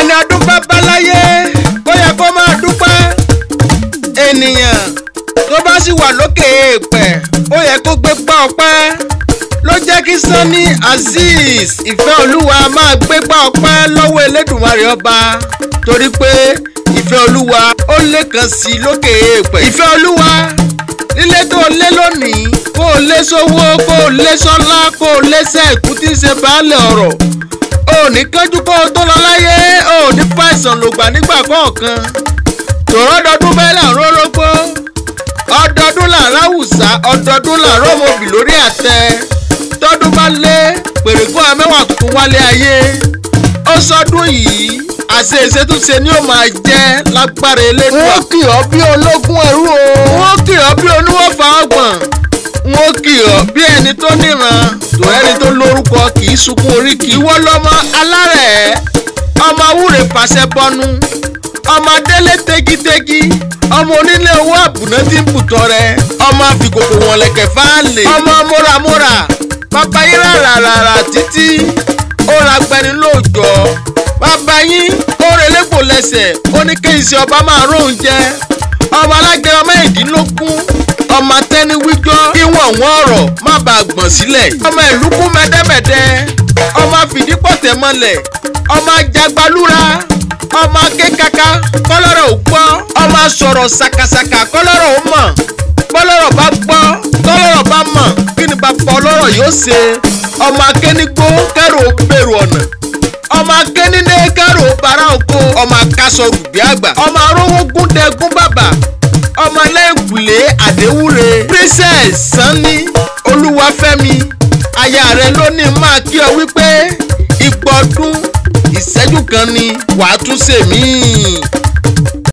ẹni ọdún bá bá láyé kó yẹ kó máa dúpẹ́. ènìyàn tó bá sì wà lókè èèpẹ̀ ó yẹ kó gbé gbá ọpẹ́. ló jẹ́ kí Sunny Azeez Ìfẹ́olúwa máa gbé gbá ọpẹ́ lọ́wọ́ Elédùmarè ọba torí pé Ìfẹ́olúwa ó lé kan sí lókè èèpẹ̀. Ìfẹ́olúwa lílé tó lé lónìí kó o lé sówó kó o lé sọ́lá kó o lé sẹ́ẹ̀kú tí ń ṣe baálẹ̀ ọ̀rọ̀. o ní kánjú kó o tó lọ láyé o ní fàìsàn lògbà nígbà kọ̀ọ̀kan. tòrọ́ ọdọọdún bẹ́ẹ̀ là ń rórógbó ọdọọdún là ń ráwùsá ọdọọdún là ń rọ́mọbì lórí àtẹ. tọ́dún bá lé pèrègùn amẹ́wàá tuntun wálé ayé. ó sọdún yìí àṣeéṣe tún ṣe ni ó máa jẹ́ lágbára Elédùà. wọ́n kì ọ́ bí ológun ẹrú o. wọ́n kì ọ́ bí oníwọ̀fà ọgbọ̀n. wọ́n kì ọ́ bí ẹni tó níran tó ẹni tó lórúkọ kì í sunkún oríkì. ìwọ lọmọ alárẹ̀ ọmọ awúre fàṣẹ bọnu ọmọ délé tegitegi ọmọ onílé owó àbùná tí ń bùtọ rẹ ọmọ àfikòkò wọn lẹ̀kẹ̀ fáàlì ọmọ múramúra bàbá yín rárá títí ó ra gbẹni lóòjọ́ bàbá yín ó relégbò lẹ́sẹ̀ ó ní kí iṣẹ́ ọba máa róun jẹ ọmọ alágẹrẹ mẹ́rìndínlógún ọmọ atẹ́ni wíjọ́ kí wọ́n ọ̀rọ̀ má bàa gbọ̀n sílẹ̀ ọmọ ìlúkú mẹ́dẹ́mẹ́dẹ́ ọmọ fìdípọ̀tẹ̀ mọ́lẹ̀ ọmọ ajagbalúra ọmọ akékaka kọ́lọ́rọ̀ ò gbọ́ ọmọ sọ̀rọ̀ sàkàsàkà kọ́lọ́rọ̀ ò mọ̀ kọ́lọ́rọ̀ bá gbọ́ kọ́lọ́rọ̀ bá mọ̀ kí ni bàbá ọlọ́rọ̀ yóò ṣe ọmọ akénigbó kẹ́rù ó bèrò ọ̀nà ọmọ akénílé kẹ́rù ó bàrà oko ọmọ akásọ rùbí àgbà ọmọ arówó gúndẹ̀gún bàbà ọmọ lẹ́yìnkùlé àdéwúre Princess Sunny Olúwafẹ́mi aya rẹ̀ ló ní máa kí ọ wípé ìgbọ̀dún ìṣẹ́jú kan ni wàá tún ṣe míì.